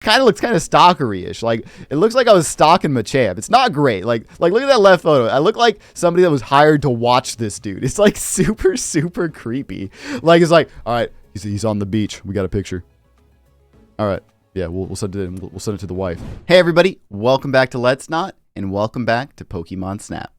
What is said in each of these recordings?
kind of looks kind of stalkery-ish. Like, it looks like I was stalking Machamp. It's not great. Like look at that left photo. I look like somebody that was hired to watch this dude. It's like super, super creepy. Like, it's like, all right, he's on the beach. We got a picture. All right. Yeah, we'll send it. We'll send it to the wife. Hey, everybody. Welcome back to LetsNot, and welcome back to Pokemon Snap.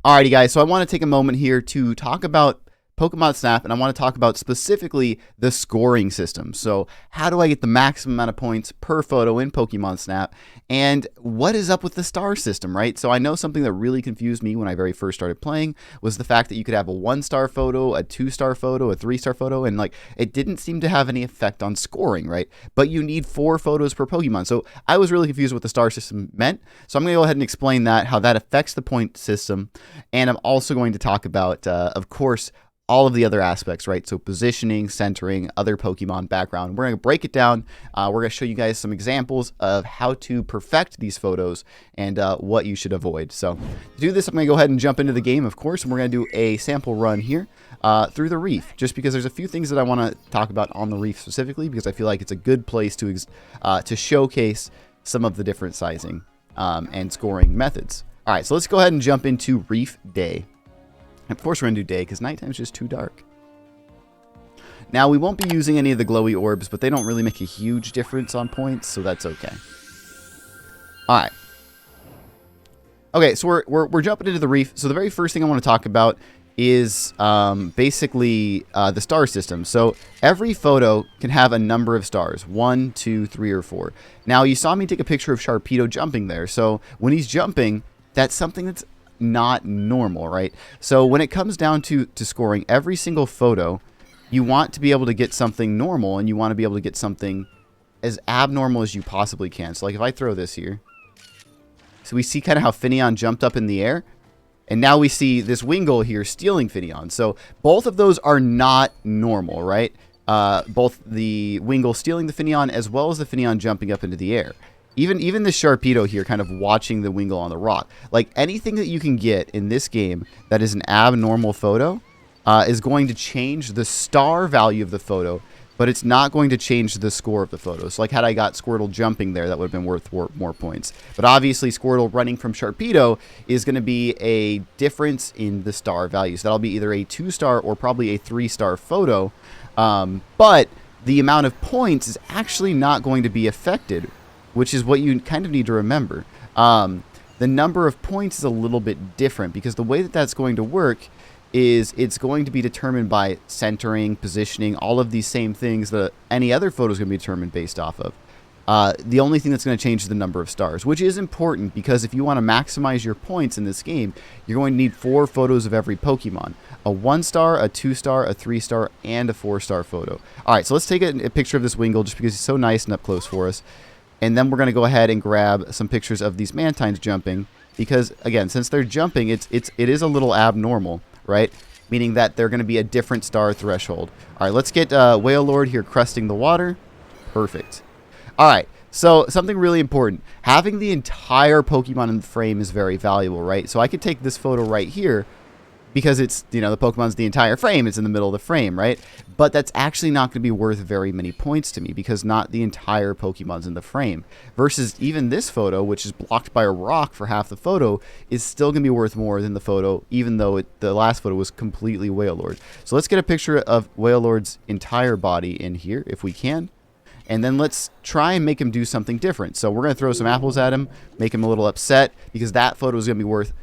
Alrighty, guys, so I want to take a moment here to talk about Pokemon Snap, and I want to talk about specifically the scoring system. So how do I get the maximum amount of points per photo in Pokemon Snap, and what is up with the star system, right? So I know something that really confused me when I very first started playing was the fact that you could have a 1-star photo, a 2-star photo, a 3-star photo, and like it didn't seem to have any effect on scoring, right? But you need 4 photos per Pokemon. So I was really confused what the star system meant. So I'm going to go ahead and explain that, how that affects the point system, and I'm also going to talk about, of course, all of the other aspects, right? So positioning, centering, other Pokemon background. We're going to break it down. We're going to show you guys some examples of how to perfect these photos and what you should avoid. So to do this, I'm going to go ahead and jump into the game, of course, and we're going to do a sample run here through the reef, just because there's a few things that I want to talk about on the reef specifically, because I feel like it's a good place to showcase some of the different sizing and scoring methods. All right, so let's go ahead and jump into Reef Day. Of course, we're going to do day because nighttime's just too dark. Now, we won't be using any of the glowy orbs, but they don't really make a huge difference on points, so that's okay. All right. Okay, so we're jumping into the reef. So the very first thing I want to talk about is basically the star system. So every photo can have a number of stars, 1, 2, 3, or 4. Now, you saw me take a picture of Sharpedo jumping there. So when he's jumping, that's something that's not normal, right? So when it comes down to scoring every single photo, you want to be able to get something normal, and you want to be able to get something as abnormal as you possibly can. So like if I throw this here, so we see kind of how Finneon jumped up in the air, and now we see this Wingull here stealing Finneon. So both of those are not normal, right? Both the Wingull stealing the Finneon as well as the Finneon jumping up into the air. Even the Sharpedo here kind of watching the Wingull on the rock. Like anything that you can get in this game that is an abnormal photo is going to change the star value of the photo, but it's not going to change the score of the photo. So like had I got Squirtle jumping there, that would have been worth more points. But obviously Squirtle running from Sharpedo is going to be a difference in the star value. So that'll be either a 2-star or probably a 3-star photo. But the amount of points is actually not going to be affected, which is what you kind of need to remember. The number of points is a little bit different because the way that that's going to work is it's going to be determined by centering, positioning, all of these same things that any other photo is going to be determined based off of. The only thing that's going to change is the number of stars, which is important because if you want to maximize your points in this game, you're going to need 4 photos of every Pokemon. A 1-star, a 2-star, a 3-star, and a 4-star photo. All right, so let's take a picture of this Wingull just because he's so nice and up close for us. And then we're going to go ahead and grab some pictures of these Mantines jumping because, again, since they're jumping, it is a little abnormal, right? Meaning that they're going to be a different star threshold. All right, let's get Wailord here cresting the water. Perfect. All right, so something really important. Having the entire Pokemon in the frame is very valuable, right? So I could take this photo right here because it's, you know, the Pokemon's the entire frame. It's in the middle of the frame, right? But that's actually not going to be worth very many points to me because not the entire Pokemon's in the frame. Versus even this photo, which is blocked by a rock for half the photo, is still going to be worth more than the photo, even though the last photo was completely Wailord. So let's get a picture of Wailord's entire body in here, if we can. And then let's try and make him do something different. So we're going to throw some apples at him, make him a little upset, because that photo is going to be worth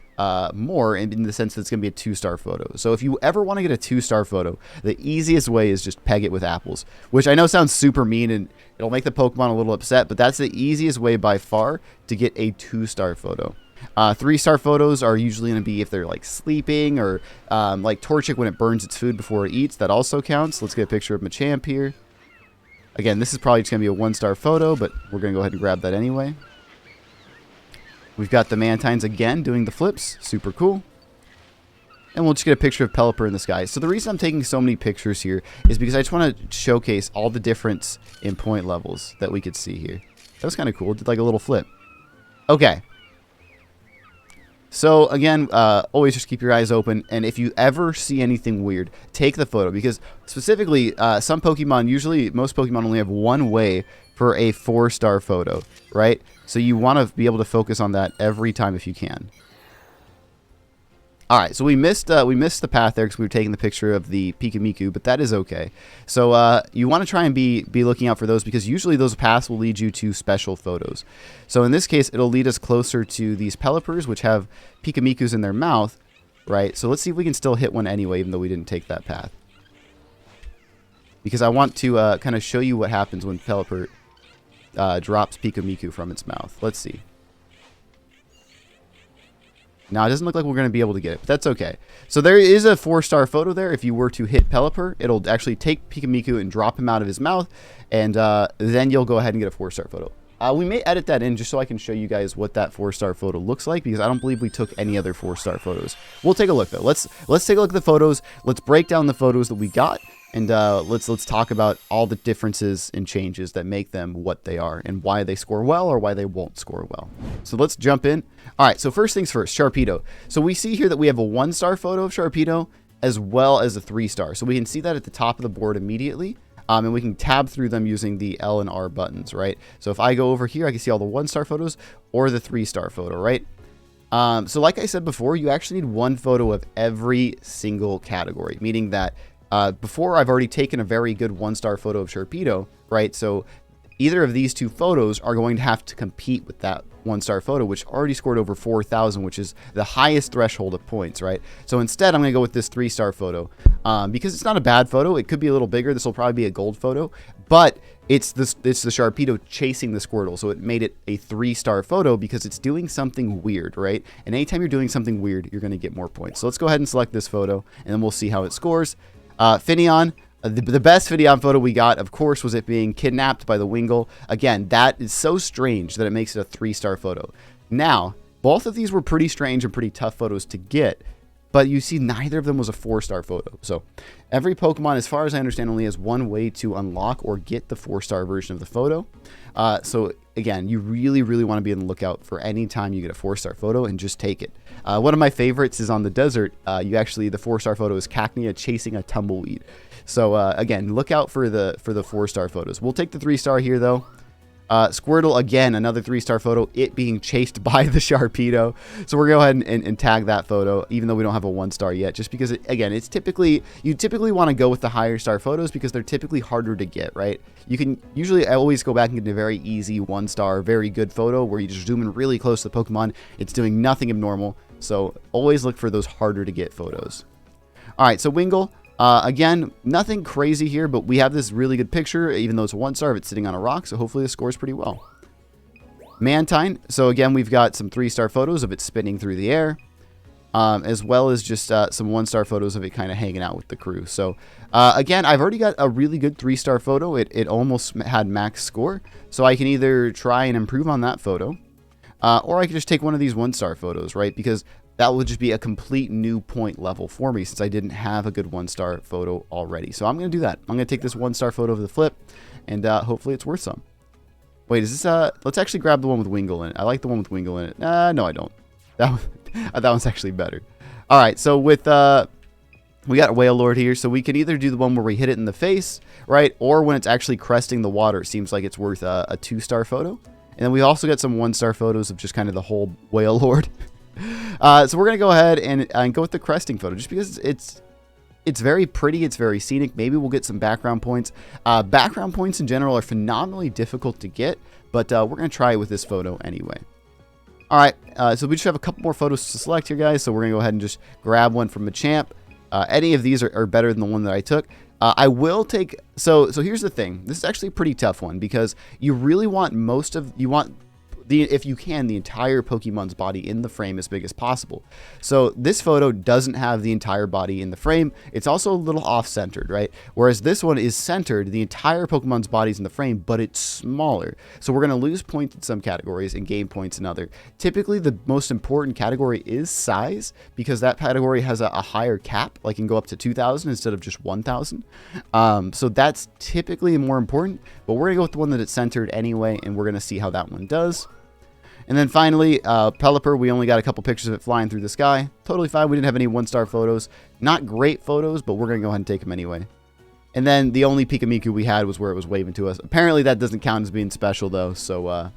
more in the sense that it's going to be a 2-star photo. So if you ever want to get a 2-star photo, the easiest way is just peg it with apples, which I know sounds super mean and it'll make the Pokemon a little upset, but that's the easiest way by far to get a 2-star photo. 3-star photos are usually going to be if they're like sleeping or like Torchic when it burns its food before it eats. That also counts. Let's get a picture of Machamp here. Again, this is probably just going to be a 1-star photo, but we're going to go ahead and grab that anyway. We've got the Mantines again doing the flips. Super cool. And we'll just get a picture of Pelipper in the sky. So the reason I'm taking so many pictures here is because I just want to showcase all the difference in point levels that we could see here. That was kind of cool. Did like a little flip. Okay. So again, always just keep your eyes open, and if you ever see anything weird, take the photo, because specifically, some Pokemon, usually most Pokemon only have one way for a 4-star photo, right? So you want to be able to focus on that every time if you can. All right, so we missed the path there because we were taking the picture of the Pikamiku, but that is okay. So you want to try and be looking out for those, because usually those paths will lead you to special photos. So in this case, it'll lead us closer to these Pelipers, which have Pikamikus in their mouth, right? So let's see if we can still hit one anyway, even though we didn't take that path. Because I want to kind of show you what happens when Pelipper drops Pikamiku from its mouth. Let's see. Now, it doesn't look like we're going to be able to get it, but that's okay. So there is a 4-star photo there. If you were to hit Pelipper, it'll actually take Pikamiku and drop him out of his mouth, and then you'll go ahead and get a 4-star photo. We may edit that in just so I can show you guys what that 4-star photo looks like, because I don't believe we took any other 4-star photos. We'll take a look, though. Let's take a look at the photos. Let's break down the photos that we got, and let's talk about all the differences and changes that make them what they are, and why they score well or why they won't score well. So let's jump in. All right, so first things first, Sharpedo. So we see here that we have a 1-star photo of Sharpedo as well as a 3-star. So we can see that at the top of the board immediately. And we can tab through them using the L and R buttons, right? So if I go over here, I can see all the 1-star photos or the 3-star photo, right? So like I said before, you actually need one photo of every single category, meaning that before I've already taken a very good 1-star photo of Sharpedo, right? So either of these two photos are going to have to compete with that 1-star photo, which already scored over 4,000, which is the highest threshold of points, right? So instead, I'm going to go with this 3-star photo because it's not a bad photo. It could be a little bigger. This will probably be a gold photo, but it's the Sharpedo chasing the Squirtle, so it made it a 3-star photo because it's doing something weird, right? And anytime you're doing something weird, you're going to get more points. So let's go ahead and select this photo, and then we'll see how it scores. Finneon. The best Finneon photo we got, of course, was it being kidnapped by the Wingull. Again, that is so strange that it makes it a 3-star photo. Now, both of these were pretty strange and pretty tough photos to get, but you see neither of them was a 4-star photo. So every Pokemon, as far as I understand, only has one way to unlock or get the 4-star version of the photo. So again, you really, really want to be on the lookout for any time you get a 4-star photo and just take it. One of my favorites is on the desert. The 4-star photo is Cacnea chasing a tumbleweed. So again, look out for the 4-star photos. We'll take the 3-star here though. Squirtle, again, another 3-star photo, it being chased by the Sharpedo. So we're going to go ahead and tag that photo, even though we don't have a 1-star yet, just because, you typically want to go with the higher star photos because they're typically harder to get, right? You can usually always go back and get a very easy 1-star, very good photo where you just zoom in really close to the Pokemon. It's doing nothing abnormal. So always look for those harder to get photos. All right, so Wingull. Again, nothing crazy here, but we have this really good picture, even though it's a 1-star, if it's sitting on a rock, so hopefully it scores pretty well. Mantine, so again, we've got some 3-star photos of it spinning through the air, as well as just some 1-star photos of it kind of hanging out with the crew. So again, I've already got a really good 3-star photo. It almost had max score, so I can either try and improve on that photo, or I can just take one of these 1-star photos, right? Because that will just be a complete new point level for me since I didn't have a good 1-star photo already. So I'm going to do that. I'm going to take this 1-star photo of the flip, and hopefully it's worth some. Wait, is this, let's actually grab the one with Wingull in it. I like the one with Wingull in it. No, I don't. That one's actually better. All right, so with, we got Whale Lord here, so we can either do the one where we hit it in the face, right? Or when it's actually cresting the water, it seems like it's worth a 2-star photo. And then we also got some 1-star photos of just kind of the whole Whale Lord. So we're going to go ahead and go with the cresting photo just because it's very pretty. It's very scenic. Maybe we'll get some background points. Background points in general are phenomenally difficult to get, but we're going to try it with this photo anyway. All right, so we just have a couple more photos to select here, guys. So we're going to go ahead and just grab one from Machamp. Any of these are better than the one that I took. I will take, so here's the thing. This is actually a pretty tough one because you really want if you can, the entire Pokemon's body in the frame as big as possible. So this photo doesn't have the entire body in the frame. It's also a little off-centered, right? Whereas this one is centered. The entire Pokemon's body's in the frame, but it's smaller. So we're going to lose points in some categories and gain points in other. Typically, the most important category is size because that category has a higher cap, like can go up to 2,000 instead of just 1,000. So that's typically more important, but we're going to go with the one that it's centered anyway, and we're going to see how that one does. And then finally, Pelipper, we only got a couple pictures of it flying through the sky. Totally fine. We didn't have any 1-star photos. Not great photos, but we're going to go ahead and take them anyway. And then the only Pikamiku we had was where it was waving to us. Apparently that doesn't count as being special though, so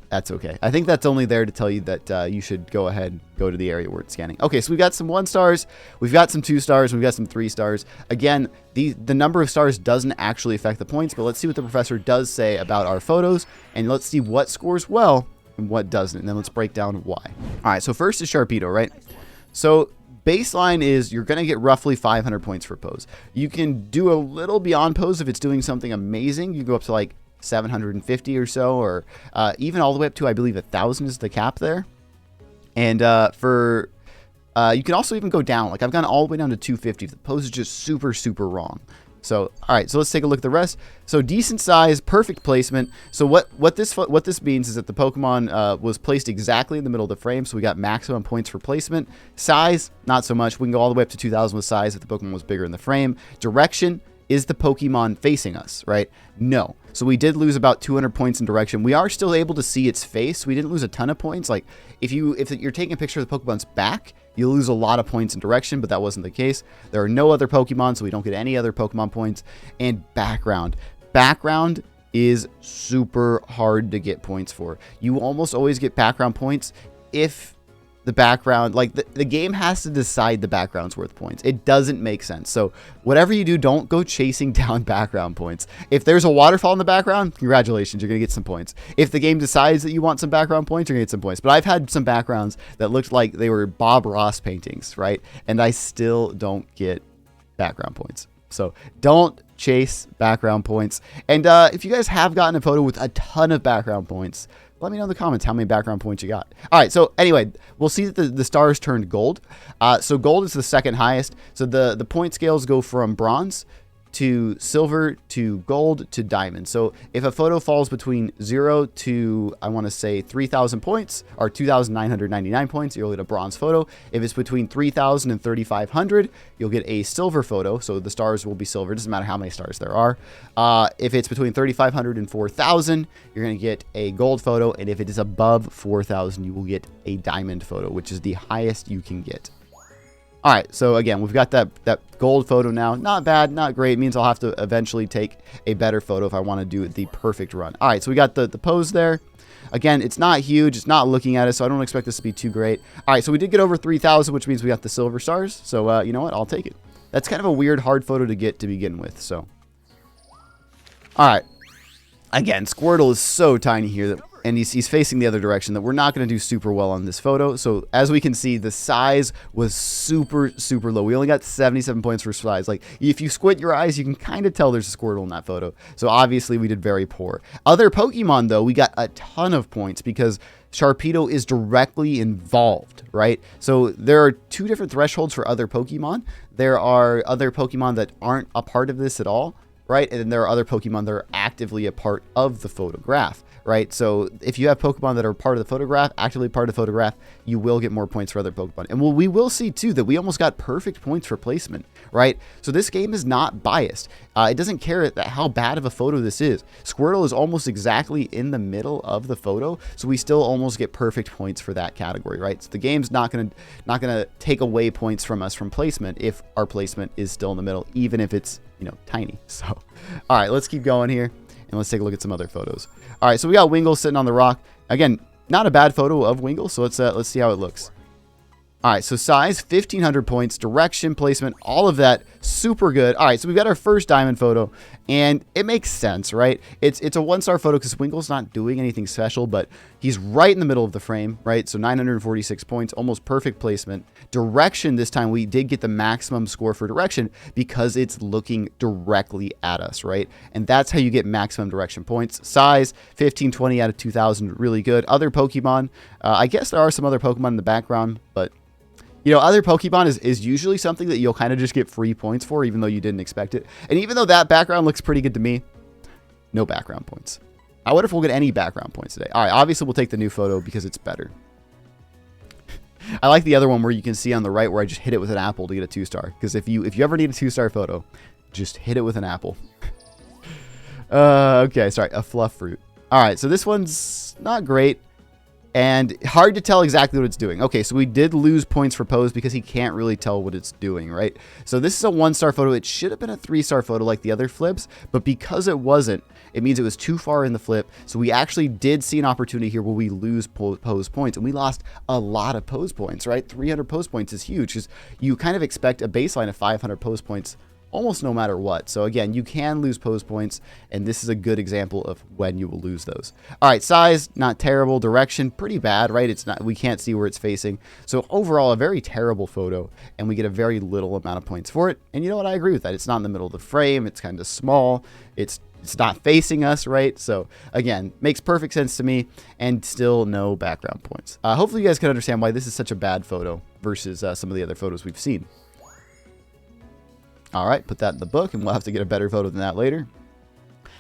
that's okay. I think that's only there to tell you that you should go ahead and go to the area where it's scanning. Okay, so we've got some 1-stars, we've got some 2-stars, we've got some 3-stars. Again, the number of stars doesn't actually affect the points, but let's see what the professor does say about our photos, and let's see what scores well and what doesn't, and then let's break down why. All right, so first is Sharpedo, right? So baseline is you're going to get roughly 500 points for pose. You can do a little beyond pose if it's doing something amazing. You go up to like 750 or so, or even all the way up to, I believe, 1,000 is the cap there. And you can also even go down. Like I've gone all the way down to 250 if the pose is just super, super wrong. So, all right, so let's take a look at the rest. So decent size, perfect placement. So what this means is that the Pokemon was placed exactly in the middle of the frame, so we got maximum points for placement. Size, not so much. We can go all the way up to 2,000 with size if the Pokemon was bigger in the frame. Direction, is the Pokemon facing us, right? No. So we did lose about 200 points in direction. We are still able to see its face. We didn't lose a ton of points. Like if you're taking a picture of the Pokemon's back, you lose a lot of points in direction, but that wasn't the case. There are no other Pokemon, so we don't get any other Pokemon points. And background. Background is super hard to get points for. You almost always get background points if the background, like the game has to decide the background's worth points. It doesn't make sense. So whatever you do, don't go chasing down background points. If there's a waterfall in the background, congratulations, you're going to get some points. If the game decides that you want some background points, you're going to get some points. But I've had some backgrounds that looked like they were Bob Ross paintings, right? And I still don't get background points. So don't chase background points. And if you guys have gotten a photo with a ton of background points, let me know in the comments how many background points you got. All right, so anyway, we'll see that the stars turned gold. So gold is the second highest. So the point scales go from bronze to silver to gold to diamond. So if a photo falls between 0 to, I want to say 3,000 points or 2,999 points, you'll get a bronze photo. If it's between 3,000 and 3,500, you'll get a silver photo. So the stars will be silver. It doesn't matter how many stars there are. If it's between 3,500 and 4,000, you're going to get a gold photo. And if it is above 4,000, you will get a diamond photo, which is the highest you can get. All right, so again, we've got that gold photo now. Not bad, not great. It means I'll have to eventually take a better photo if I want to do the perfect run. All right, so we got the pose there. Again, it's not huge. It's not looking at us, so I don't expect this to be too great. All right, so we did get over 3,000, which means we got the silver stars. So you know what? I'll take it. That's kind of a weird, hard photo to get to begin with. So, all right. Again, Squirtle is so tiny here that, and he's facing the other direction, that we're not going to do super well on this photo. So as we can see, the size was super, super low. We only got 77 points for size. Like if you squint your eyes, you can kind of tell there's a Squirtle in that photo. So obviously we did very poor. Other Pokemon though, we got a ton of points because Sharpedo is directly involved, right? So there are two different thresholds for other Pokemon. There are other Pokemon that aren't a part of this at all, right? And then there are other Pokemon that are actively a part of the photograph, right? So if you have Pokemon that are part of the photograph, actively part of the photograph, you will get more points for other Pokemon. And we will see too that we almost got perfect points for placement, right? So this game is not biased. It doesn't care how bad of a photo this is. Squirtle is almost exactly in the middle of the photo, so we still almost get perfect points for that category, right? So the game's not gonna take away points from us from placement if our placement is still in the middle, even if it's, you know, tiny. So, all right, let's keep going here and let's take a look at some other photos. All right, so we got Wingull sitting on the rock. Again, not a bad photo of Wingull, so let's see how it looks. All right, so size, 1,500 points, direction, placement, all of that, super good. All right, so we've got our first diamond photo, and it makes sense, right? It's a 1-star photo because Wingull's not doing anything special, but he's right in the middle of the frame, right? So 946 points, almost perfect placement. Direction, this time we did get the maximum score for direction because it's looking directly at us, right? And that's how you get maximum direction points. Size, 1520 out of 2,000, really good. Other Pokemon, I guess there are some other Pokemon in the background, but you know, other Pokemon is usually something that you'll kind of just get free points for, even though you didn't expect it. And even though that background looks pretty good to me, no background points. I wonder if we'll get any background points today. All right, obviously we'll take the new photo because it's better. I like the other one where you can see on the right where I just hit it with an apple to get a 2-star. Because if you ever need a 2-star photo, just hit it with an apple. Okay, sorry, a fluff fruit. All right, so this one's not great. And hard to tell exactly what it's doing. Okay, so we did lose points for pose because he can't really tell what it's doing, right? So this is a 1-star photo. It should have been a 3-star photo like the other flips, but because it wasn't, it means it was too far in the flip. So we actually did see an opportunity here where we lose pose points, and we lost a lot of pose points, right? 300 pose points is huge because you kind of expect a baseline of 500 pose points almost no matter what. So again, you can lose pose points, and this is a good example of when you will lose those. All right, size, not terrible. Direction, pretty bad, right? It's not, we can't see where it's facing. So overall, a very terrible photo, and we get a very little amount of points for it. And you know what? I agree with that. It's not in the middle of the frame. It's kind of small. It's not facing us, right? So again, makes perfect sense to me, and still no background points. Hopefully you guys can understand why this is such a bad photo versus some of the other photos we've seen. All right, put that in the book, and we'll have to get a better photo than that later.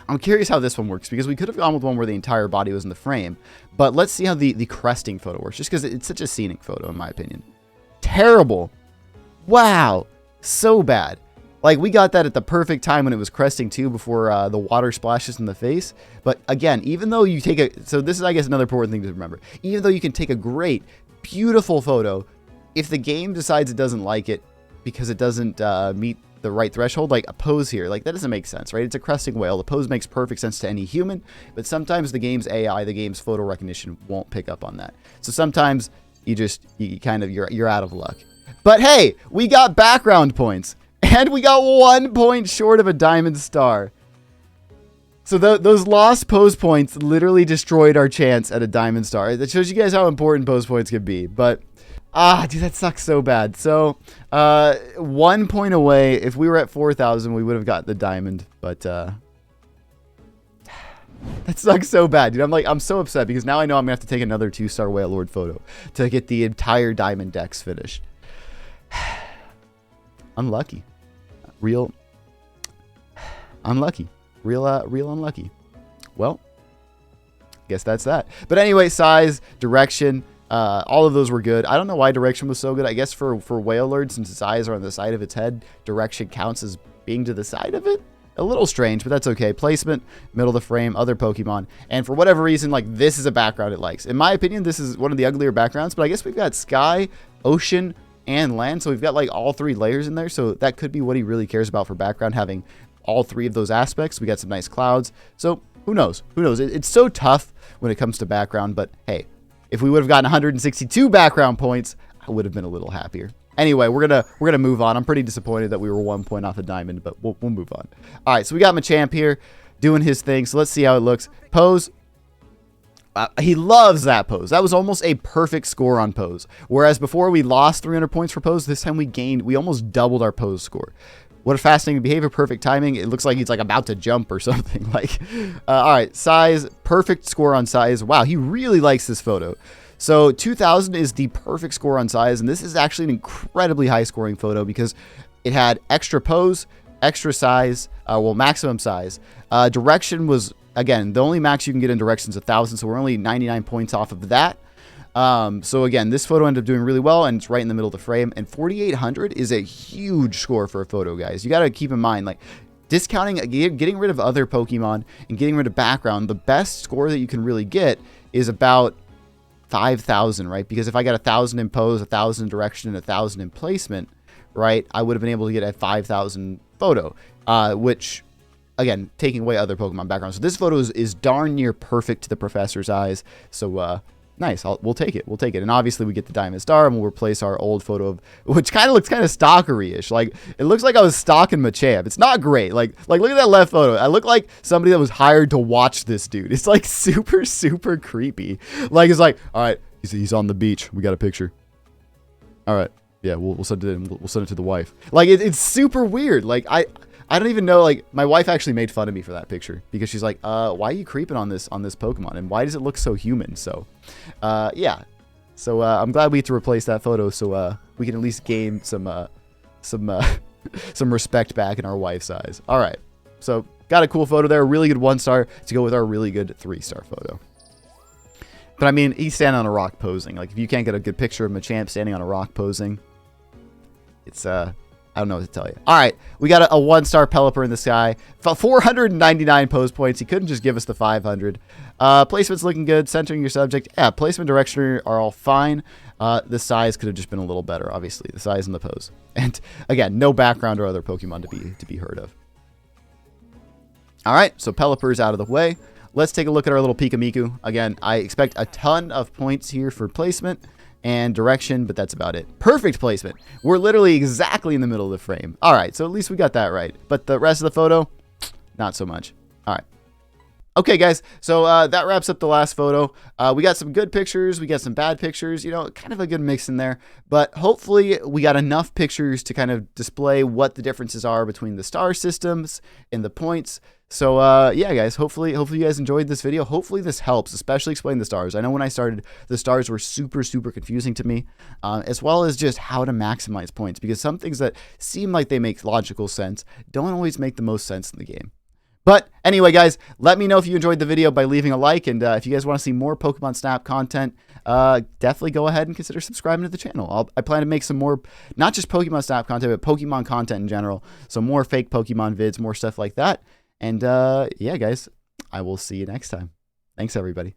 I'm curious how this one works, because we could have gone with one where the entire body was in the frame, but let's see how the cresting photo works, just because it's such a scenic photo, in my opinion. Terrible. Wow. So bad. Like, we got that at the perfect time when it was cresting, too, before the water splashes in the face. But, again, even though you take a... So this is, I guess, another important thing to remember. Even though you can take a great, beautiful photo, if the game decides it doesn't like it because it doesn't meet the right threshold, like a pose here, like that doesn't make sense, right? It's a cresting whale. The pose makes perfect sense to any human, but sometimes the game's AI, the game's photo recognition won't pick up on that. So sometimes you're out of luck. But hey, we got background points, and we got 1 point short of a diamond star. So those lost pose points literally destroyed our chance at a diamond star. That shows you guys how important pose points can be. But dude, that sucks so bad. So 1 point away. If we were at 4,000, we would have got the diamond. But that sucks so bad, dude. I'm so upset because now I know I'm gonna have to take another 2-star Whale Lord photo to get the entire diamond decks finished. Unlucky. Real unlucky. Real unlucky. Well, guess that's that. But anyway, size, direction, all of those were good. I don't know why direction was so good. I guess for Whale Lord, since its eyes are on the side of its head, direction counts as being to the side of it. A little strange, but that's okay. Placement, middle of the frame, other Pokemon. And for whatever reason, like, this is a background it likes. In my opinion, this is one of the uglier backgrounds, but I guess we've got sky, ocean, and land. So we've got like all 3 layers in there. So that could be what he really cares about for background, having all 3 of those aspects. We got some nice clouds. So who knows? Who knows? It's so tough when it comes to background, but hey, if we would have gotten 162 background points, I would have been a little happier. Anyway, we're gonna move on. I'm pretty disappointed that we were 1 point off a diamond, but we'll move on. All right, so we got Machamp here doing his thing. So let's see how it looks. Pose. He loves that pose. That was almost a perfect score on pose. Whereas before we lost 300 points for pose, this time we almost doubled our pose score. What a fascinating behavior, perfect timing. It looks like he's like about to jump or something. Like, all right, size, perfect score on size. Wow, he really likes this photo. So 2,000 is the perfect score on size, and this is actually an incredibly high scoring photo because it had extra pose, extra size, maximum size. Direction was, again, the only max you can get in direction is 1,000, so we're only 99 points off of that. So again, this photo ended up doing really well, and it's right in the middle of the frame. And 4,800 is a huge score for a photo, guys. You got to keep in mind, like, discounting, getting rid of other Pokemon and getting rid of background, the best score that you can really get is about 5,000, right? Because if I got 1,000 in pose, 1,000 in direction, and 1,000 in placement, right, I would have been able to get a 5,000 photo, which, again, taking away other Pokemon backgrounds. So this photo is darn near perfect to the professor's eyes. So, nice. We'll take it. We'll take it. And obviously we get the diamond star, and we'll replace our old photo of, which kind of looks kind of stalkery-ish. Like, it looks like I was stalking Machamp. It's not great. Like look at that left photo. I look like somebody that was hired to watch this dude. It's like super, super creepy. Like, it's like, all right, he's on the beach. We got a picture. All right. Yeah, we'll send it in. We'll send it to the wife. Like, it's super weird. Like, I don't even know, like, my wife actually made fun of me for that picture because she's like, why are you creeping on this Pokemon? And why does it look so human? So, yeah. So, I'm glad we had to replace that photo so, we can at least gain some respect back in our wife's eyes. All right. So, got a cool photo there. A really good 1-star to go with our really good 3-star photo. But, I mean, he's standing on a rock posing. Like, if you can't get a good picture of Machamp standing on a rock posing, it's I don't know what to tell you. All right, we got a 1-star Pelipper in the sky. 499 pose points. He couldn't just give us the 500. Placement's looking good. Centering your subject. Yeah, placement, direction are all fine. The size could have just been a little better, obviously. The size and the pose. And again, no background or other Pokemon to be heard of. All right, so Pelipper's out of the way. Let's take a look at our little Pikamiku. Again, I expect a ton of points here for placement and direction, but that's about it. Perfect placement. We're literally exactly in the middle of the frame. All right, so at least we got that right. But the rest of the photo, not so much. All right. Okay, guys, so that wraps up the last photo. We got some good pictures. We got some bad pictures, you know, kind of a good mix in there. But hopefully we got enough pictures to kind of display what the differences are between the star systems and the points. So, yeah, guys, hopefully you guys enjoyed this video. Hopefully this helps, especially explain the stars. I know when I started, the stars were super confusing to me, as well as just how to maximize points, because some things that seem like they make logical sense don't always make the most sense in the game. But anyway, guys, let me know if you enjoyed the video by leaving a like, and if you guys want to see more Pokemon Snap content, definitely go ahead and consider subscribing to the channel. I plan to make some more, not just Pokemon Snap content, but Pokemon content in general. So more fake Pokemon vids, more stuff like that. And yeah, guys, I will see you next time. Thanks, everybody.